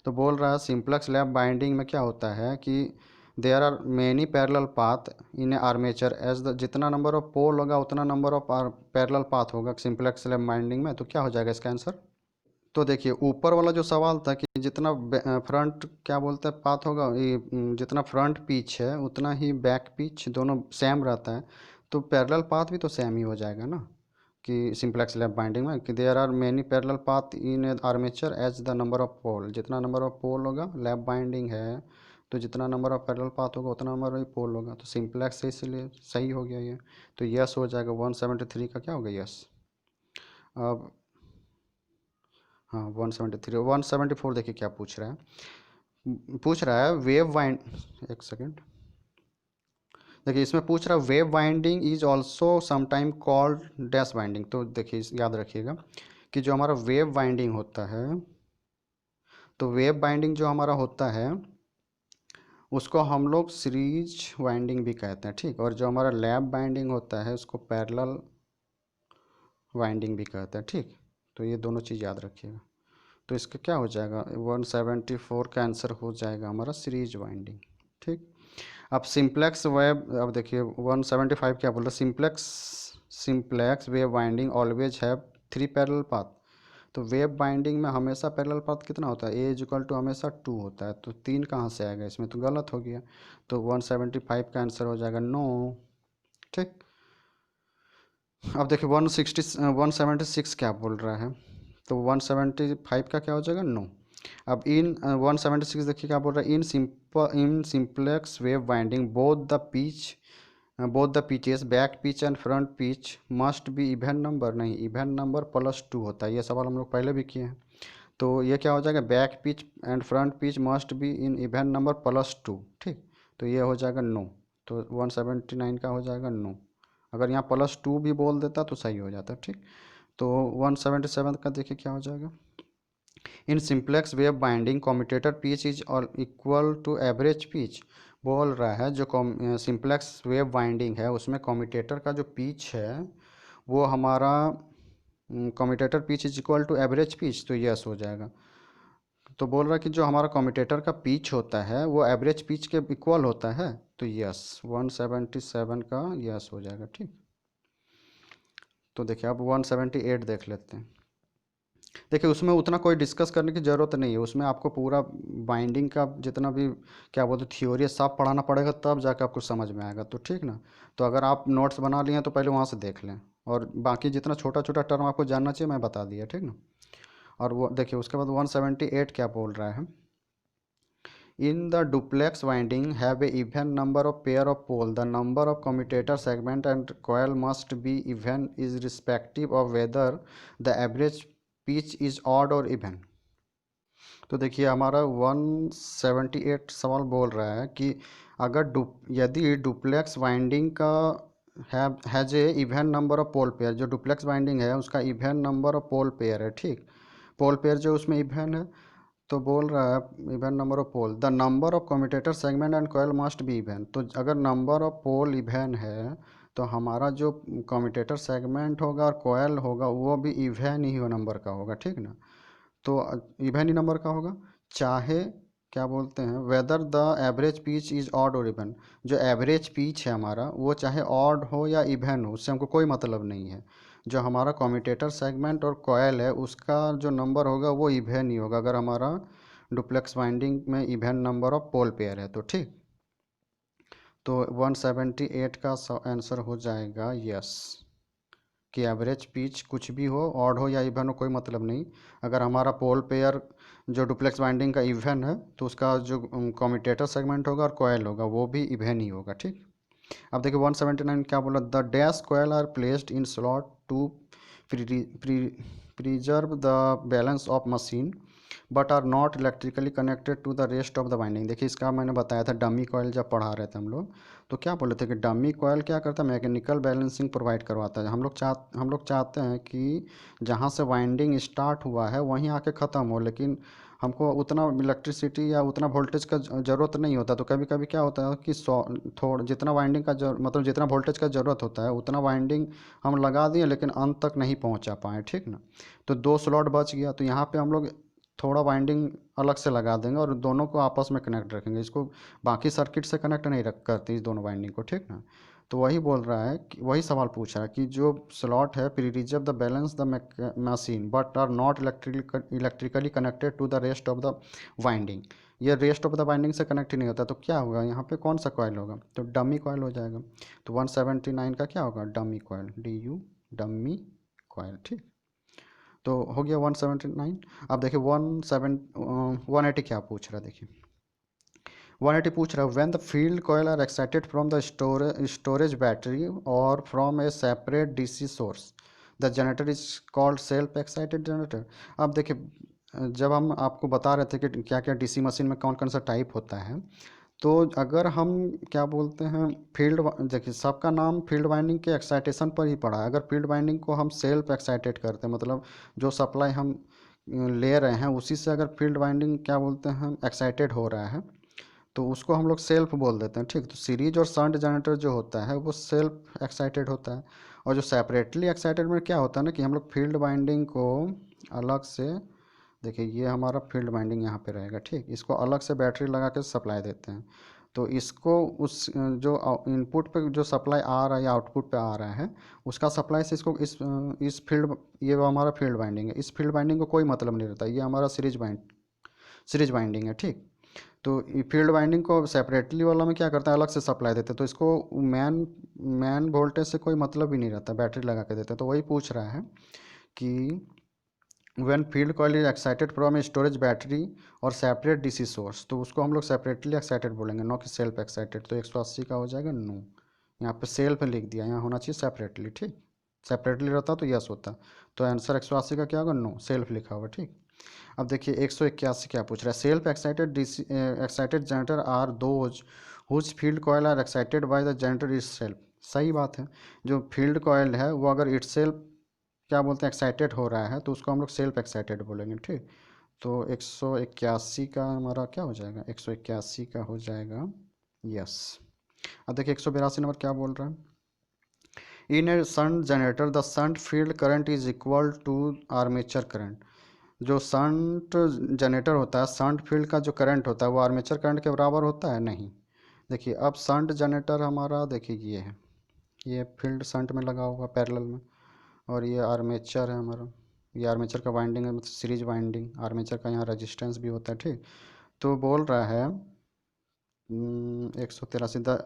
तो बोल रहा है सिंप्लेक्स लैप बाइंडिंग में क्या होता है कि there are many parallel path in armature as the, जितना नंबर ऑफ पोल होगा उतना नंबर ऑफ पैरेलल पाथ होगा सिंप्लेक्स लैप बाइंडिंग में, तो क्या हो जाएगा इसका आंसर। तो देखिए ऊपर वाला जो सवाल था कि जितना फ्रंट क्या बोलते हैं पाथ होगा, ये जितना फ्रंट पिच है उतना ही बैक पिच दोनों सेम रहता है, तो पैरेलल पाथ भी तो सेम ही हो जाएगा ना, कि सिंप्लेक्स लैप बाइंडिंग में कि there are many parallel path in armature as the number of pole, जितना नंबर ऑफ पोल होगा लैप बाइंडिंग है, तो जितना नंबर ऑफ पैरेलल पाथ होगा उतना नंबर ऑफ पोल होगा, तो सिंप्लेक्स से इसलिए सही हो गया ये, तो यस हो जाएगा 173 का क्या होगा यस। अब हाँ 173, 174 देखिए क्या पूछ रहा है, पूछ रहा है वेव वाइंड, एक सेकेंड, देखिए इसमें पूछ रहा है wave winding is also sometime called dash winding, तो देखिए याद रखिएगा कि जो हमारा वेव वाइंडिंग होता है, तो वेव बाइंडिंग जो हमारा होता है उसको हम लोग सीरीज वाइंडिंग भी कहते हैं। ठीक, और जो हमारा लैप बाइंडिंग होता है उसको पैरेलल वाइंडिंग भी कहते हैं। ठीक, तो ये दोनों चीज़ याद रखिएगा, तो इसका क्या हो जाएगा 174 का आंसर हो जाएगा हमारा सीरीज वाइंडिंग। ठीक, अब सिंप्लेक्स वेब, अब देखिए 175 क्या बोल रहा है, simplex wave winding always have three parallel path, तो वेव बाइंडिंग में हमेशा पैरेलल पाथ कितना होता है, ए इज इक्वल टू हमेशा 2 होता है, तो 3 कहाँ से आएगा, इसमें तो गलत हो गया। तो 175 का आंसर हो जाएगा नो। ठीक, अब देखिए 176 क्या बोल रहा है, तो 175 का क्या हो जाएगा, नो। अब इन 176 देखिए क्या बोल रहा है, in simplex wave binding both the pitches back pitch and front pitch must be even number, नहीं, इवन नंबर +2 होता है, ये सवाल हम लोग पहले भी किए हैं। तो ये क्या हो जाएगा, back pitch and front pitch must be in even number +2। ठीक, तो ये हो जाएगा नो, तो 179 का हो जाएगा नो। अगर यहाँ +2 भी बोल देता तो सही हो जाता। ठीक, तो 177 का देखिए क्या हो जाएगा, in simplex wave binding commutator pitch is equal to average pitch. बोल रहा है जो सिंप्लेक्स वेव बाइंडिंग है उसमें कम्यूटेटर का जो पिच है वो हमारा commutator pitch is equal to average pitch, तो यस हो जाएगा। तो बोल रहा है कि जो हमारा कम्यूटेटर का पिच होता है वो एवरेज पिच के इक्वल होता है, तो यस 177 का यस हो जाएगा। ठीक, तो देखिए अब 178 देख लेते हैं। देखिए उसमें उतना कोई डिस्कस करने की ज़रूरत नहीं है, उसमें आपको पूरा बाइंडिंग का जितना भी क्या बोलते थ्योरी है सब पढ़ाना पड़ेगा, तब जाकर आपको समझ में आएगा। तो ठीक ना, तो अगर आप नोट्स बना लिए हैं तो पहले वहाँ से देख लें, और बाकी जितना छोटा छोटा टर्म आपको जानना चाहिए मैं बता दिया, ठीक ना। और वो देखिए उसके बाद 178 क्या बोल रहा है, in the duplex winding have a even number of pair of pole, the number of commutator segment and coil must be even is respective of whether the average pitch is odd और इवन। तो देखिए हमारा 178 सवाल बोल रहा है कि अगर यदि डुप्लेक्स वाइंडिंग का has a even number of pole pair, जो डुप्लेक्स वाइंडिंग है उसका even number of pole pair है, ठीक, पोल पेयर जो उसमें इवन है, तो बोल रहा है even number of pole, the number of commutator segment and coil must be even. तो अगर नंबर ऑफ पोल इवन है तो हमारा जो कम्यूटेटर सेगमेंट होगा और कॉयल होगा वो भी इवन ही हो नंबर का होगा, ठीक ना। तो इवन ही नंबर का होगा, चाहे क्या बोलते हैं whether the average pitch is odd और इवन। जो एवरेज पीच है हमारा वो चाहे ऑड हो या इवन हो उससे हमको कोई मतलब नहीं है, जो हमारा कम्यूटेटर सेगमेंट और कॉयल है उसका जो नंबर होगा वो इवन ही होगा अगर हमारा डुप्लेक्स वाइंडिंग में even number of pole pair है। तो ठीक, तो 178 का आंसर हो जाएगा यस, कि एवरेज पिच कुछ भी हो, ऑड हो या इवन हो कोई मतलब नहीं, अगर हमारा पोल पेयर जो डुप्लेक्स बाइंडिंग का इवन है तो उसका जो कम्यूटेटर सेगमेंट होगा और कॉयल होगा वो भी इवन ही होगा। ठीक, अब देखिए 179 क्या बोला, the dash coil are placed in slot to preserve the balance of machine but are not electrically connected to the rest of the winding. देखिए इसका मैंने बताया था डमी कॉयल जब पढ़ा रहे थे हम लोग, तो क्या बोले थे कि डमी कॉयल क्या करता है, मैकेनिकल बैलेंसिंग प्रोवाइड करवाता है। हम लोग चाहते हैं कि जहाँ से वाइंडिंग स्टार्ट हुआ है वहीं आके ख़त्म हो, लेकिन हमको उतना इलेक्ट्रिसिटी या उतना वोल्टेज का ज़रूरत नहीं होता। तो कभी कभी क्या होता है कि जितना वाइंडिंग का मतलब जितना वोल्टेज का ज़रूरत होता है उतना वाइंडिंग हम लगा दिए लेकिन अंत तक नहीं पहुंचा पाए, ठीक ना। तो 2 स्लॉट बच गया, तो यहाँ पे हम लोग थोड़ा वाइंडिंग अलग से लगा देंगे और दोनों को आपस में कनेक्ट रखेंगे, इसको बाकी सर्किट से कनेक्ट नहीं रख करती इस दोनों वाइंडिंग को, ठीक ना। तो वही बोल रहा है कि वही सवाल पूछ रहा है कि जो स्लॉट है preserve the balance the machine but are not electrically connected to the rest of the winding. ये रेस्ट ऑफ द वाइंडिंग से कनेक्ट ही नहीं होता, तो क्या होगा यहाँ पे कौन सा कॉयल होगा, तो डमी कॉयल हो जाएगा। तो 179 का क्या होगा, डमी कॉयल, डमी कॉयल। ठीक, तो हो गया 179। अब देखिए 180 क्या पूछ रहा है, देखिए 180 पूछ रहा है when the field coil are excited from the storage battery और from a separate DC source the generator is called self excited generator. अब देखिए जब हम आपको बता रहे थे कि क्या क्या डीसी मशीन में कौन कौन सा टाइप होता है, तो अगर हम क्या बोलते हैं देखिए सबका नाम फील्ड वाइंडिंग के एक्साइटेशन पर ही पड़ा है। अगर फील्ड वाइंडिंग को हम सेल्फ एक्साइटेड करते हैं मतलब जो सप्लाई हम ले रहे हैं उसी से अगर फील्ड वाइंडिंग क्या बोलते हैं एक्साइटेड हो रहा है तो उसको हम लोग सेल्फ बोल देते हैं। ठीक, तो सीरीज और शंट जनरेटर जो होता है वो सेल्फ एक्साइटेड होता है, और जो सेपरेटली एक्साइटेड में क्या होता है ना कि हम लोग फील्ड वाइंडिंग को अलग से, देखिए ये हमारा फील्ड वाइंडिंग यहाँ पे रहेगा, ठीक, इसको अलग से बैटरी लगा के सप्लाई देते हैं। तो इसको उस जो इनपुट पे जो सप्लाई आ रहा है या आउटपुट पे आ रहा है उसका सप्लाई से इसको इस फील्ड, ये वो हमारा फील्ड बाइंडिंग है, इस फील्ड बाइंडिंग को कोई मतलब नहीं रहता, ये हमारा सीरीज बाइंडिंग है, ठीक। तो फील्ड वाइंडिंग को सेपरेटली वाला में क्या करता है, अलग से सप्लाई देते हैं, तो इसको मैन मैन वोल्टेज से कोई मतलब ही नहीं रहता, बैटरी लगा के देते हैं। तो वही पूछ रहा है कि when field coil is excited from a storage battery और सेपरेट डीसी सोर्स, तो उसको हम लोग सेपरेटली एक्साइटेड बोलेंगे, नो कि सेल्फ एक्साइटेड। तो 180 का हो जाएगा नो, यहाँ पे सेल्फ लिख दिया, यहाँ होना चाहिए सेपरेटली, ठीक। सेपरेटली रहता तो यस होता, तो आंसर 180 का क्या होगा, नो, सेल्फ लिखा हुआ, ठीक। अब देखिए 181 क्या पूछ रहा है, self excited DC excited generator are those whose field coil are excited by the generator itself. सही बात है, जो फील्ड कॉयल है वो अगर इट सेल्फ क्या बोलते हैं एक्साइटेड हो रहा है तो उसको हम लोग सेल्फ एक्साइटेड बोलेंगे, ठीक। तो 181 का हमारा क्या हो जाएगा, 181 का हो जाएगा यस। अब देखिए 182 नंबर क्या बोल रहा है, in a shunt generator the shunt field current is equal to armature current. जो शंट जनरेटर होता है, शंट फील्ड का जो करंट होता है वो आर्मेचर करंट के बराबर होता है, नहीं। देखिए अब शंट जनरेटर हमारा, देखिए ये है, ये फील्ड शंट में लगा हुआ पैरेलल में, और ये आर्मेचर है हमारा, ये आर्मेचर का वाइंडिंग है, मतलब सीरीज वाइंडिंग, आर्मेचर का यहाँ रेजिस्टेंस भी होता है, ठीक। तो बोल रहा है 183 the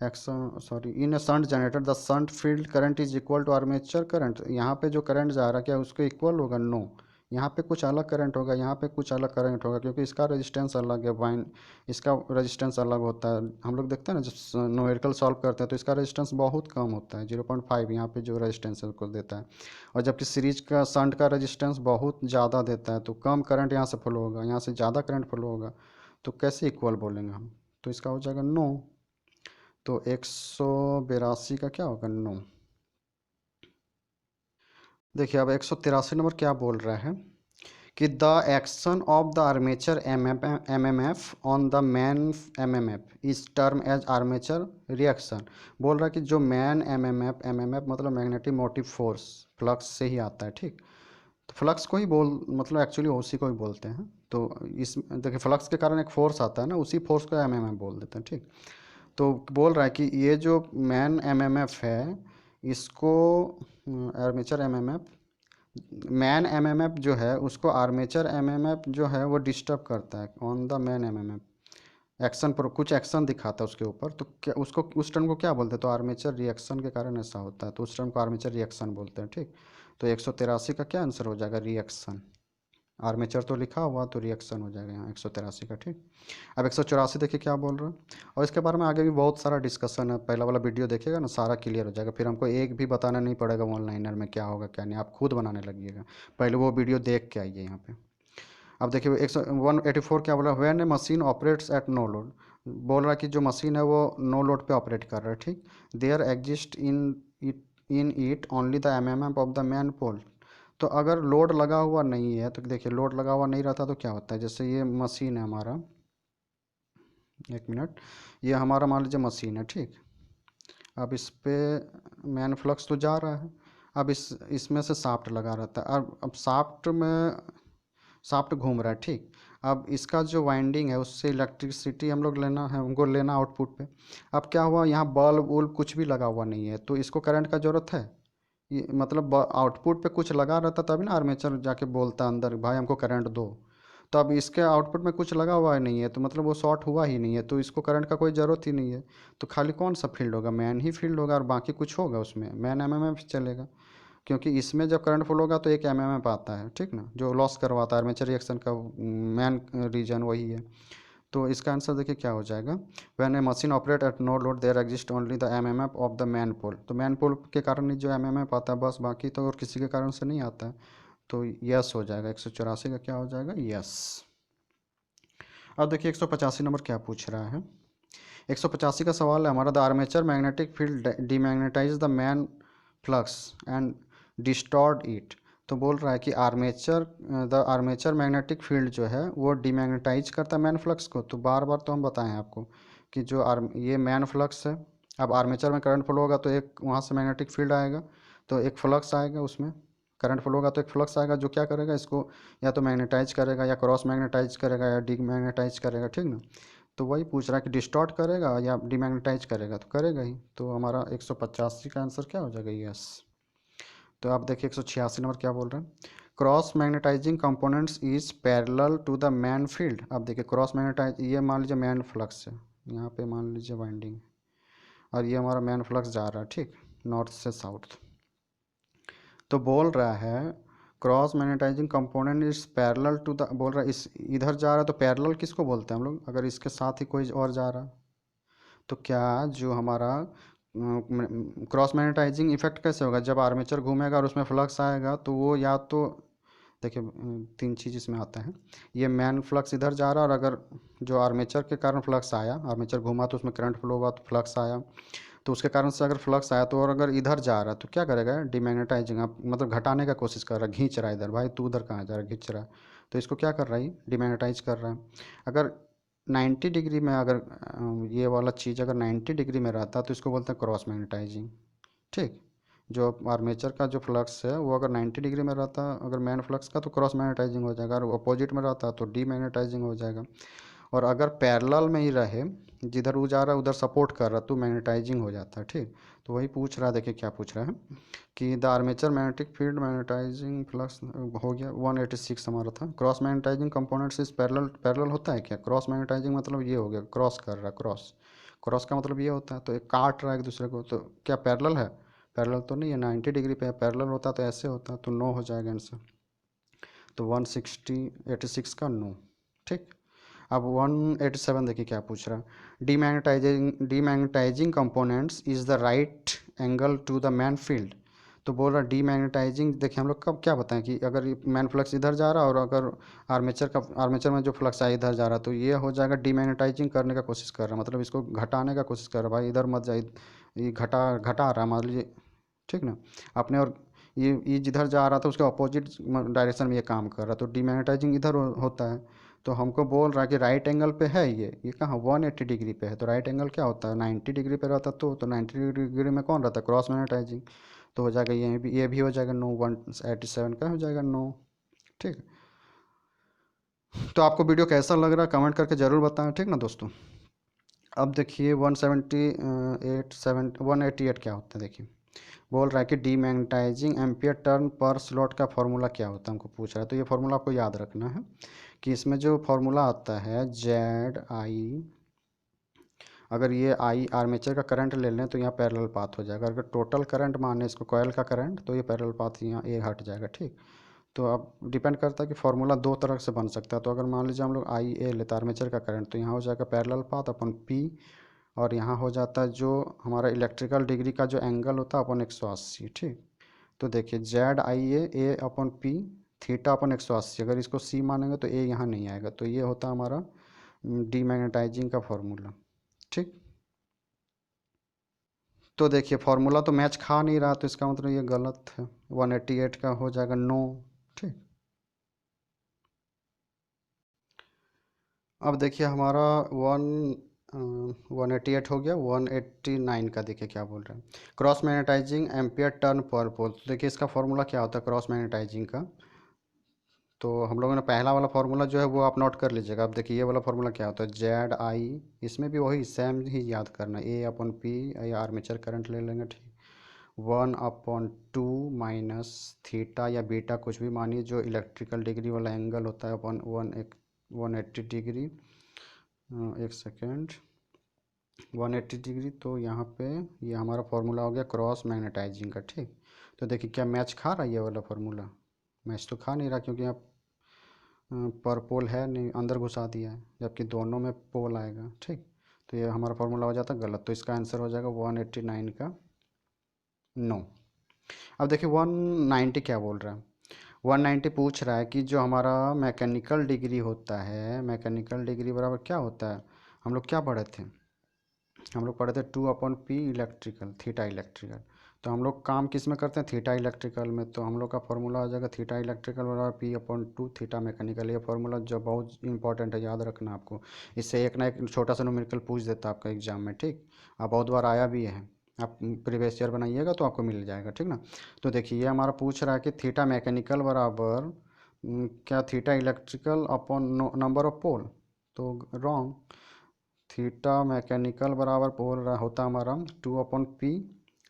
ex sorry in a shunt generator the shunt field current is equal to armature current. यहाँ पे जो करंट जा रहा है क्या उसको इक्वल होगा, नो। यहाँ पे कुछ अलग करंट होगा, यहाँ पे कुछ अलग करंट होगा, क्योंकि इसका रेजिस्टेंस अलग है, वाइन इसका रेजिस्टेंस अलग होता है। हम लोग देखते हैं ना जब न्यूमेरिकल सॉल्व करते हैं तो इसका रेजिस्टेंस बहुत कम होता है, 0.5 यहाँ पे जो रेजिस्टेंस है उसको देता है, और जबकि सीरीज का शंट का रेजिस्टेंस बहुत ज़्यादा देता है, तो कम करंट यहाँ से फ्लो होगा, यहाँ से ज़्यादा करंट फ्लो होगा, तो कैसे इक्वल बोलेंगे हम, तो इसका हो जाएगा नो। तो 182 का क्या होगा, नो। देखिए अब 183 नंबर क्या बोल रहा है कि the action of the armature MMF on the man MMF इस टर्म एज आर्मेचर रिएक्शन। बोल रहा है कि जो मैन एमएमएफ मतलब मैग्नेटिक मोटिव फोर्स, फ्लक्स से ही आता है, ठीक। तो फ्लक्स को ही बोल मतलब एक्चुअली उसी को ही बोलते हैं। तो इस देखिए फ्लक्स के कारण एक फोर्स आता है ना, उसी फोर्स को एमएमएफ बोल देते हैं, ठीक। तो बोल रहा है कि ये जो मैन एमएमएफ है इसको आर्मेचर एमएमएफ, मैन एमएमएफ जो है उसको आर्मेचर एमएमएफ जो है वो डिस्टर्ब करता है on the man MMF, action पर कुछ एक्शन दिखाता है उसके ऊपर, तो क्या उसको उस टर्म को क्या बोलते हैं, तो आर्मेचर रिएक्शन के कारण ऐसा होता है, तो उस टर्म को आर्मेचर रिएक्शन बोलते हैं, ठीक। तो 183 का क्या आंसर हो जाएगा, रिएक्शन। आर्मेचर तो लिखा हुआ तो रिएक्शन हो जाएगा यहाँ 183 का, ठीक। अब 184 देखिए क्या बोल रहा है, और इसके बारे में आगे भी बहुत सारा डिस्कशन है, पहला वाला वीडियो देखिएगा ना सारा क्लियर हो जाएगा, फिर हमको एक भी बताना नहीं पड़ेगा ऑनलाइनर में क्या होगा क्या नहीं, आप खुद बनाने लगिएगा, पहले वो वीडियो देख के आइए यहाँ पे। अब देखिए 184 क्या बोला, when a machine operates at no load. बोल रहा है कि जो मशीन है वो नो लोड पे ऑपरेट कर रहा है, ठीक। There exist in it only the MMF of the main pole. तो अगर लोड लगा हुआ नहीं है तो देखिए लोड लगा हुआ नहीं रहता तो क्या होता है, जैसे ये मशीन है हमारा, एक मिनट, ये हमारा मान लीजिए मशीन है, ठीक। अब इस पे मैन फ्लक्स तो जा रहा है, अब इसमें से शाफ्ट लगा रहता है, अब शाफ्ट में शाफ्ट घूम रहा है, ठीक। अब इसका जो वाइंडिंग है उससे इलेक्ट्रिसिटी हम लोग लेना है, हमको लेना आउटपुट पे। अब क्या हुआ यहाँ बल्ब वल्ब कुछ भी लगा हुआ नहीं है तो इसको करंट का ज़रूरत है, ये मतलब आउटपुट पे कुछ लगा रहता तभी ना आर्मेचर जाके बोलता अंदर भाई हमको करंट दो। तो अब इसके आउटपुट में कुछ लगा हुआ नहीं है तो मतलब वो शॉर्ट हुआ ही नहीं है, तो इसको करंट का कोई ज़रूरत ही नहीं है, तो खाली कौन सा फील्ड होगा, मैन ही फील्ड होगा, और बाकी कुछ होगा उसमें, मैन एमएमएफ चलेगा, क्योंकि इसमें जब करंट फ्लो होगा तो एक एमएमएफ आता है, ठीक ना, जो लॉस करवाता है आर्मेचर रिएक्शन का मैन रीजन वही है। तो इसका आंसर देखिए क्या हो जाएगा, when a machine operate at no load there exist only the MMF of the main pole. तो मैन पोल के कारण ही जो एमएमएफ आता है बस, बाकी तो और किसी के कारण से नहीं आता है, तो यस हो जाएगा 184 का क्या हो जाएगा, यस। अब देखिए 185 नंबर क्या पूछ रहा है, 185 का सवाल है हमारा, the armature magnetic field demagnetise the man flux and distort it. तो बोल रहा है कि द आर्मेचर मैग्नेटिक फील्ड जो है वो डीमैग्नेटाइज करता है मैन फ्लक्स को। तो बार बार तो हम बताएं आपको कि जो ये मैन फ्लक्स है, अब आर्मेचर में करंट फ्लो होगा तो एक वहाँ से मैग्नेटिक फील्ड आएगा, तो एक फ्लक्स आएगा, उसमें करंट फ्लो होगा तो एक फ्लक्स आएगा जो क्या करेगा इसको या तो मैग्नेटाइज करेगा या क्रॉस मैग्नेटाइज करेगा या डी मैग्नेटाइज करेगा, ठीक ना। तो वही पूछ रहा है कि डिस्टॉर्ट करेगा या डिमैग्नेटाइज करेगा, तो करेगा ही। तो हमारा 185 का आंसर क्या हो जाएगा, यस। तो आप देखिए 186 नंबर क्या बोल रहे हैं, cross magnetising components is parallel to the main field. आप देखिए क्रॉस मैग्नेटाइज, ये मान लीजिए मैन फ्लक्स है, यहाँ पे मान लीजिए वाइंडिंग, और ये हमारा मैन फ्लक्स जा रहा है, ठीक, नॉर्थ से साउथ। तो बोल रहा है cross magnetising component is parallel to the, बोल रहा है इस इधर जा रहा है, तो पैरेलल किसको बोलते हैं हम लोग, अगर इसके साथ ही कोई और जा रहा, तो क्या जो हमारा क्रॉस मैग्नेटाइजिंग इफेक्ट कैसे होगा, जब आर्मेचर घूमेगा और उसमें फ्लक्स आएगा, तो वो या तो देखिए तीन चीज़ इसमें आता है, ये मैन फ्लक्स इधर जा रहा है, और अगर जो आर्मेचर के कारण फ्लक्स आया, आर्मेचर घूमा तो उसमें करंट फ्लो हुआ तो फ्लक्स आया, तो उसके कारण से अगर फ्लक्स आया तो, और अगर इधर जा रहा है तो क्या करेगा, डिमैग्नेटाइजिंग, आप मतलब घटाने का कोशिश कर रहा है, खींच रहा है इधर, भाई तू उधर कहाँ जा रहा है, खींच रहा है, तो इसको क्या कर रहा है, डिमैग्नेटाइज कर रहा है। अगर 90 डिग्री में, अगर ये वाला चीज़ अगर 90 डिग्री में रहता तो इसको बोलते हैं क्रॉस मैग्नेटाइजिंग, ठीक। जो आर्मेचर का जो फ्लक्स है वो अगर 90 डिग्री में रहता, अगर मैन फ्लक्स का, तो क्रॉस मैग्नेटाइजिंग हो जाएगा, और अपोजिट में रहता तो डीमैग्नेटाइजिंग हो जाएगा। और अगर पैरेलल में ही रहे, जिधर वो जा रहा है उधर सपोर्ट कर रहा तो मैग्नेटाइजिंग हो जाता है, ठीक। तो वही पूछ रहा है, देखिए क्या पूछ रहा है कि the armature magnetic field magnetising flux, हो गया 186 हमारा था, cross magnetising components is parallel, parallel होता है क्या, क्रॉस मैग्नेटाइजिंग मतलब ये हो गया क्रॉस कर रहा है, क्रॉस, क्रॉस का मतलब ये होता है तो एक काट रहा है एक दूसरे को, तो क्या पैरेलल है, पैरेलल तो नहीं है, 90 डिग्री पे है, पैरेलल होता तो ऐसे होता, तो नो हो जाएगा आंसर। तो 186 का नो, ठीक। अब 187 देखिए क्या पूछ रहा है, demagnetising components is the right angle to the main field. तो बोल रहा डीमैग्नेटाइजिंग, देखिए हम लोग कब क्या बताएं कि अगर मैन फ्लक्स इधर जा रहा है और अगर आर्मेचर में जो फ्लक्स है इधर जा रहा है, तो ये हो जाएगा डीमैग्नेटाइजिंग करने का कोशिश कर रहा है, मतलब इसको घटाने का कोशिश कर रहा है, भाई इधर मत जाए, ये घटा घटा रहा है मान लीजिए, ठीक ना, अपने, और ये जिधर जा रहा था उसके अपोजिट डायरेक्शन में ये काम कर रहा, तो डीमैग्नेटाइजिंग इधर होता है। तो हमको बोल रहा है कि राइट एंगल पे है ये कहाँ 180 डिग्री पे है, तो राइट एंगल क्या होता है 90 डिग्री पे रहता, तो 90 डिग्री में कौन रहता है, क्रॉस मैग्नेटाइजिंग, तो हो जाएगा ये भी हो जाएगा नो, 187 का हो जाएगा नो, ठीक। तो आपको वीडियो कैसा लग रहा है कमेंट करके ज़रूर बताएं, ठीक ना दोस्तों। अब देखिए 178 क्या होता है, देखिए बोल रहा है कि डीमैग्नेटाइजिंग एम्पियर टर्न पर स्लॉट का फॉर्मूला क्या होता है, हमको पूछ रहा है, तो ये फॉर्मूला आपको याद रखना है कि इसमें जो फॉर्मूला आता है जेड आई, अगर ये आई आर्मेचर का करंट ले लें तो यहाँ पैरेलल पाथ हो जाएगा, अगर टोटल करंट माने इसको कॉयल का करंट, तो ये पैरेलल पाथ यहाँ ए हट जाएगा, ठीक। तो अब डिपेंड करता है कि फार्मूला दो तरह से बन सकता है, तो अगर मान लीजिए हम लोग आई ए लेते आर्मेचर का करंट, तो यहाँ हो जाएगा पैरेलल पाथ अपन पी, और यहाँ हो जाता है जो हमारा इलेक्ट्रिकल डिग्री का जो एंगल होता है अपन 180, ठीक। तो देखिए Z I A upon P, theta upon 180, अगर इसको सी मानेंगे तो ए यहाँ नहीं आएगा, तो ये होता है हमारा डीमैग्नेटाइजिंग का फॉर्मूला, ठीक। तो देखिए फार्मूला तो मैच खा नहीं रहा, तो इसका मतलब ये गलत है, 188 का हो जाएगा नो, ठीक। अब देखिए हमारा 188 हो गया, 189 का देखिए क्या बोल रहे हैं, क्रॉस मैग्नेटाइजिंग एम्पियर टर्न पर पोल, तो देखिए इसका फॉर्मूला क्या होता है क्रॉस मैग्नेटाइजिंग का, तो हम लोगों ने पहला वाला फार्मूला जो है वो आप नोट कर लीजिएगा। अब देखिए ये वाला फार्मूला क्या होता है, जेड आई, इसमें भी वही सेम ही याद करना, ए अपन पी, या आर्मेचर करंट ले लेंगे, ठीक, 1/2 माइनस थीटा या बीटा कुछ भी मानिए, जो इलेक्ट्रिकल डिग्री वाला एंगल होता है अपन 180 डिग्री, एक सेकेंड, 180 डिग्री, तो यहाँ पे ये हमारा फार्मूला हो गया क्रॉस मैग्नेटाइजिंग का, ठीक। तो देखिए क्या मैच खा रहा है ये वाला फार्मूला, मैच तो खा नहीं रहा, क्योंकि यहाँ पर पोल है नहीं, अंदर घुसा दिया है, जबकि दोनों में पोल आएगा, ठीक। तो ये हमारा फार्मूला हो जाता है गलत, तो इसका आंसर हो जाएगा 189 का नो। अब देखिए 190 क्या बोल रहा है, 190 पूछ रहा है कि जो हमारा मैकेनिकल डिग्री होता है, मैकेनिकल डिग्री बराबर क्या होता है, हम लोग क्या पढ़े थे, हम लोग पढ़े थे 2/p इलेक्ट्रिकल, थीटा इलेक्ट्रिकल, तो हम लोग काम किस में करते हैं, थीटा इलेक्ट्रिकल में, तो हम लोग का फॉर्मूला आ जाएगा थीटा इलेक्ट्रिकल बराबर p/2 थीटा मैकेनिकल, ये फॉर्मूला जो बहुत इंपॉर्टेंट है, याद रखना आपको, इससे एक ना एक छोटा सा न्यूमेरिकल पूछ देता है आपका एग्जाम में, ठीक। अब बहुत बार आया भी है, आप प्रीवियस ईयर बनाइएगा तो आपको मिल जाएगा, ठीक ना। तो देखिए ये हमारा पूछ रहा है कि थीटा मैकेनिकल बराबर क्या theta electrical upon number of pole, तो रॉन्ग, थीटा मैकेनिकल बराबर बोल रहा होता हमारा 2/p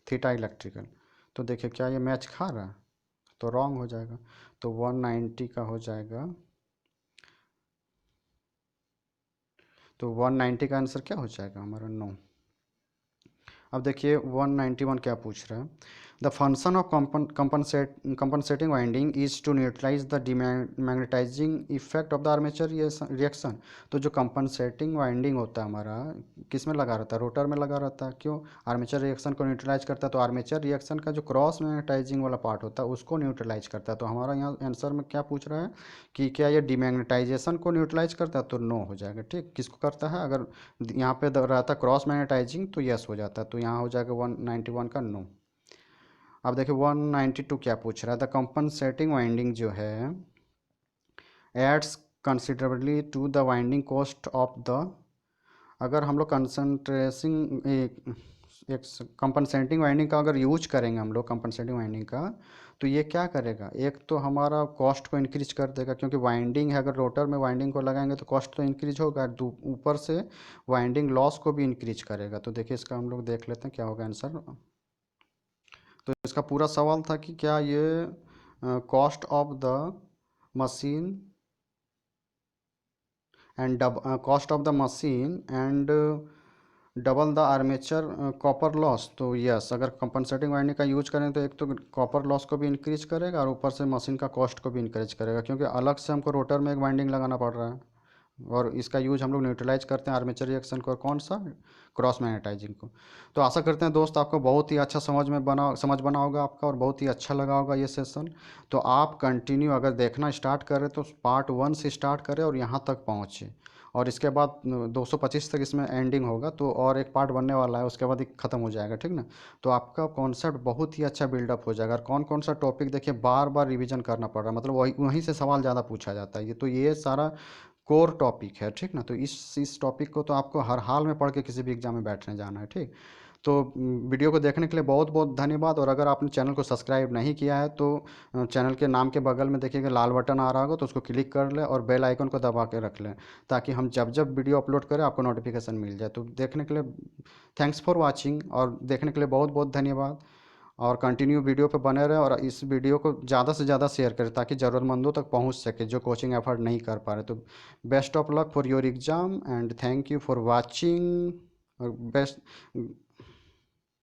थीटा इलेक्ट्रिकल। तो देखिए क्या ये मैच खा रहा है, तो रॉन्ग हो जाएगा। तो 190 का हो जाएगा, तो 190 का आंसर क्या हो जाएगा हमारा 9। अब देखिए 191 क्या पूछ रहा है, the function of compensating winding is to neutralise the demagnetising effect of the armature reaction. तो जो कंपनसेटिंग वाइंडिंग होता है हमारा, किस में लगा रहता है, रोटर में लगा रहता है। क्यों, आर्मेचर रिएक्शन को न्यूट्रलाइज करता है। तो आर्मेचर रिएक्शन का जो क्रॉस मैग्नेटाइजिंग वाला पार्ट होता है उसको न्यूट्रलाइज करता है। तो हमारा यहाँ आंसर में क्या पूछ रहा है कि क्या ये डीमैग्नेटाइजेशन को न्यूट्रलाइज करता है, तो नो हो जाएगा। ठीक, किसको करता है, अगर यहाँ पे रहता क्रॉस मैग्नेटाइजिंग तो यस हो जाता है। तो यहाँ हो जाएगा 191 का नो। अब देखिए 192 क्या पूछ रहा है, द कंपनसेटिंग वाइंडिंग जो है adds considerably to the winding cost of the. अगर हम लोग कंसनट्रेसिंग एक कंपनसेटिंग वाइंडिंग का अगर यूज करेंगे हम लोग कंपनसेटिंग वाइंडिंग का, तो ये क्या करेगा, एक तो हमारा कॉस्ट को इंक्रीज कर देगा, क्योंकि वाइंडिंग है, अगर रोटर में वाइंडिंग को लगाएंगे तो कॉस्ट तो इंक्रीज होगा, ऊपर से वाइंडिंग लॉस को भी इंक्रीज करेगा। तो देखिए इसका हम लोग देख लेते हैं क्या होगा आंसर। तो इसका पूरा सवाल था कि क्या ये cost of the machine and cost of the machine and double the armature copper loss. तो यस, अगर कंपनसेटिंग वाइंडिंग का यूज करें तो एक तो कॉपर लॉस को भी इंक्रीज करेगा और ऊपर से मशीन का कॉस्ट को भी इंक्रीज करेगा, क्योंकि अलग से हमको रोटर में एक वाइंडिंग लगाना पड़ रहा है और इसका यूज हम लोग न्यूट्रलाइज करते हैं आर्मेचर रिएक्शन को, और कौन सा, क्रॉस मैग्नेटाइजिंग को। तो आशा करते हैं दोस्त आपको बहुत ही अच्छा समझ बना होगा आपका, और बहुत ही अच्छा लगा होगा ये सेशन। तो आप कंटिन्यू अगर देखना स्टार्ट करें तो पार्ट 1 से स्टार्ट करें और यहाँ तक पहुँचे, और इसके बाद 225 तक इसमें एंडिंग होगा, तो और एक पार्ट बनने वाला है, उसके बाद ही ख़त्म हो जाएगा। ठीक ना, तो आपका कॉन्सेप्ट बहुत ही अच्छा बिल्डअप हो जाएगा। और कौन कौन सा टॉपिक देखिए बार बार रिवीजन करना पड़ रहा है, मतलब वही वहीं से सवाल ज़्यादा पूछा जाता है। ये सारा कोर टॉपिक है। ठीक ना, तो इस टॉपिक को तो आपको हर हाल में पढ़ के किसी भी एग्जाम में बैठने जाना है। ठीक, तो वीडियो को देखने के लिए बहुत बहुत धन्यवाद। और अगर आपने चैनल को सब्सक्राइब नहीं किया है तो चैनल के नाम के बगल में देखिएगा लाल बटन आ रहा होगा, तो उसको क्लिक कर लें और बेल आइकन को दबा के रख लें, ताकि हम जब जब वीडियो अपलोड करें आपको नोटिफिकेशन मिल जाए। तो देखने के लिए थैंक्स फॉर वाचिंग, और देखने के लिए बहुत बहुत धन्यवाद। और कंटिन्यू वीडियो पे बने रहें और इस वीडियो को ज़्यादा से ज़्यादा शेयर करें, ताकि ज़रूरतमंदों तक पहुंच सके जो कोचिंग एफर्ट नहीं कर पा रहे। तो best of luck for your exam and thank you for watching, और बेस्ट